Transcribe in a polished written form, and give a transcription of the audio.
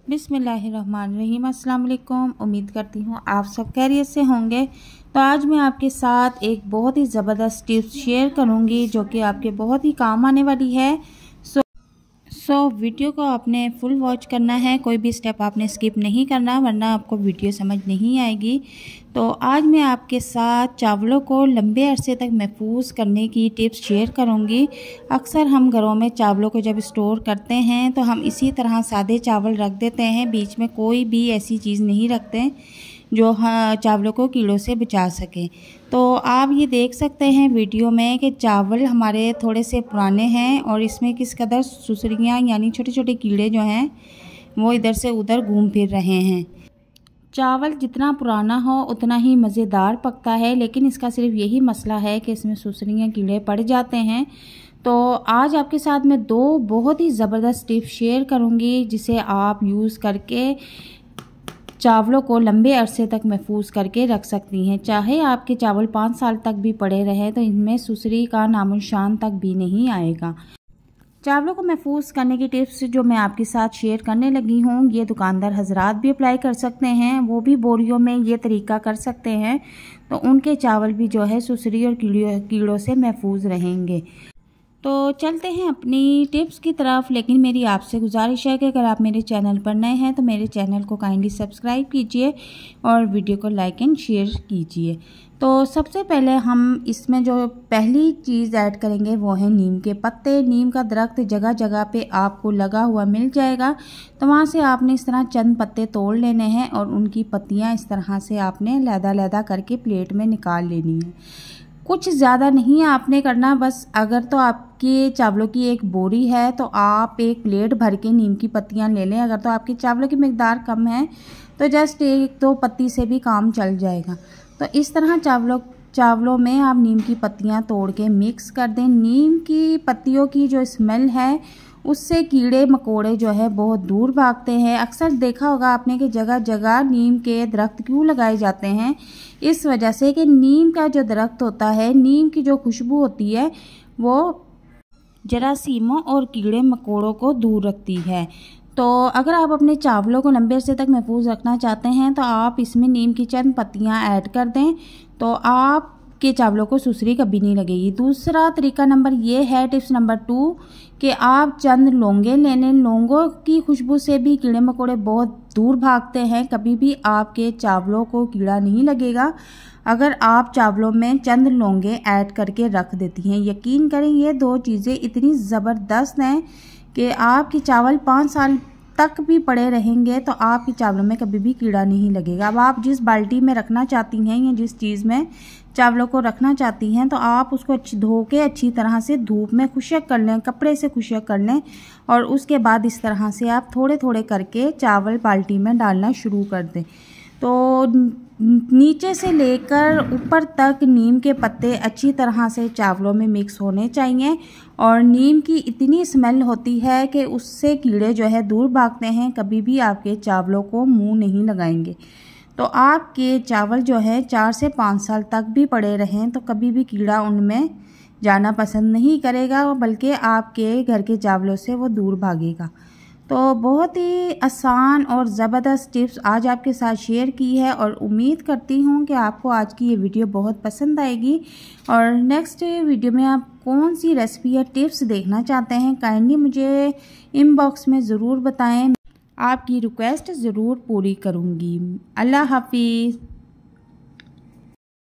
बिस्मिल्लाहिर्रहमानिर्रहीम। अस्सलाम वालेकुम। उम्मीद करती हूँ आप सब खैरियत से होंगे। तो आज मैं आपके साथ एक बहुत ही ज़बरदस्त टिप्स शेयर करूँगी जो कि आपके बहुत ही काम आने वाली है। सो वीडियो को आपने फुल वॉच करना है, कोई भी स्टेप आपने स्किप नहीं करना वरना आपको वीडियो समझ नहीं आएगी। तो आज मैं आपके साथ चावलों को लंबे अरसे तक महफूज करने की टिप्स शेयर करूंगी। अक्सर हम घरों में चावलों को जब स्टोर करते हैं तो हम इसी तरह सादे चावल रख देते हैं, बीच में कोई भी ऐसी चीज़ नहीं रखते जो चावलों को कीड़ों से बचा सके। तो आप ये देख सकते हैं वीडियो में कि चावल हमारे थोड़े से पुराने हैं और इसमें किस कदर सुसरियाँ यानी छोटे छोटे कीड़े जो हैं वो इधर से उधर घूम फिर रहे हैं। चावल जितना पुराना हो उतना ही मज़ेदार पकता है, लेकिन इसका सिर्फ यही मसला है कि इसमें सुसरियाँ कीड़े पड़ जाते हैं। तो आज आपके साथ मैं दो बहुत ही ज़बरदस्त टिप्स शेयर करूँगी जिसे आप यूज़ करके चावलों को लंबे अरसे तक महफूज करके रख सकती हैं। चाहे आपके चावल 5 साल तक भी पड़े रहे तो इनमें सुसरी का नामोनिशान तक भी नहीं आएगा। चावलों को महफूज करने की टिप्स जो मैं आपके साथ शेयर करने लगी हूँ ये दुकानदार हजरात भी अप्लाई कर सकते हैं, वो भी बोरियों में ये तरीका कर सकते हैं तो उनके चावल भी जो है सुसरी और कीड़ों से महफूज रहेंगे। तो चलते हैं अपनी टिप्स की तरफ, लेकिन मेरी आपसे गुजारिश है कि अगर आप मेरे चैनल पर नए हैं तो मेरे चैनल को काइंडली सब्सक्राइब कीजिए और वीडियो को लाइक एंड शेयर कीजिए। तो सबसे पहले हम इसमें जो पहली चीज़ ऐड करेंगे वो है नीम के पत्ते। नीम का दरख्त जगह जगह पे आपको लगा हुआ मिल जाएगा, तो वहाँ से आपने इस तरह चंद पत्ते तोड़ लेने हैं और उनकी पत्तियाँ इस तरह से आपने लैदा करके प्लेट में निकाल लेनी है। कुछ ज़्यादा नहीं आपने करना, बस अगर तो आपके चावलों की एक बोरी है तो आप एक प्लेट भर के नीम की पत्तियां ले लें। अगर तो आपके चावलों की मिकदार कम है तो जस्ट एक दो पत्ती से भी काम चल जाएगा। तो इस तरह चावलों में आप नीम की पत्तियां तोड़ के मिक्स कर दें। नीम की पत्तियों की जो स्मेल है उससे कीड़े मकोड़े जो है बहुत दूर भागते हैं। अक्सर देखा होगा आपने कि जगह जगह नीम के दरख्त क्यों लगाए जाते हैं, इस वजह से कि नीम का जो दरख्त होता है, नीम की जो खुशबू होती है वो जरासीमों और कीड़े मकोड़ों को दूर रखती है। तो अगर आप अपने चावलों को लंबे अरसे तक महफूज रखना चाहते हैं तो आप इसमें नीम की चंद पत्तियां ऐड कर दें, तो आप के चावलों को सुसरी कभी नहीं लगेगी। दूसरा तरीका नंबर ये है, टिप्स नंबर 2, कि आप चंद लौंगे ले लें। लौंगों की खुशबू से भी कीड़े मकोड़े बहुत दूर भागते हैं, कभी भी आपके चावलों को कीड़ा नहीं लगेगा अगर आप चावलों में चंद लौंगे ऐड करके रख देती हैं। यकीन करें ये दो चीज़ें इतनी ज़बरदस्त हैं कि आपके चावल 5 साल तक भी पड़े रहेंगे तो आपके चावलों में कभी भी कीड़ा नहीं लगेगा। अब आप जिस बाल्टी में रखना चाहती हैं या जिस चीज़ में चावलों को रखना चाहती हैं तो आप उसको धो के अच्छी तरह से धूप में खुशक कर लें, कपड़े से खुशक कर लें और उसके बाद इस तरह से आप थोड़े थोड़े करके चावल बाल्टी में डालना शुरू कर दें। तो नीचे से लेकर ऊपर तक नीम के पत्ते अच्छी तरह से चावलों में मिक्स होने चाहिए और नीम की इतनी स्मेल होती है कि उससे कीड़े जो है दूर भागते हैं, कभी भी आपके चावलों को मुंह नहीं लगाएंगे। तो आपके चावल जो है 4 से 5 साल तक भी पड़े रहें तो कभी भी कीड़ा उनमें जाना पसंद नहीं करेगा, बल्कि आपके घर के चावलों से वो दूर भागेगा। तो बहुत ही आसान और ज़बरदस्त टिप्स आज आपके साथ शेयर की है और उम्मीद करती हूँ कि आपको आज की ये वीडियो बहुत पसंद आएगी। और नेक्स्ट वीडियो में आप कौन सी रेसिपी या टिप्स देखना चाहते हैं काइंडली मुझे इनबॉक्स में ज़रूर बताएं, आपकी रिक्वेस्ट ज़रूर पूरी करूँगी। अल्लाह हाफिज़।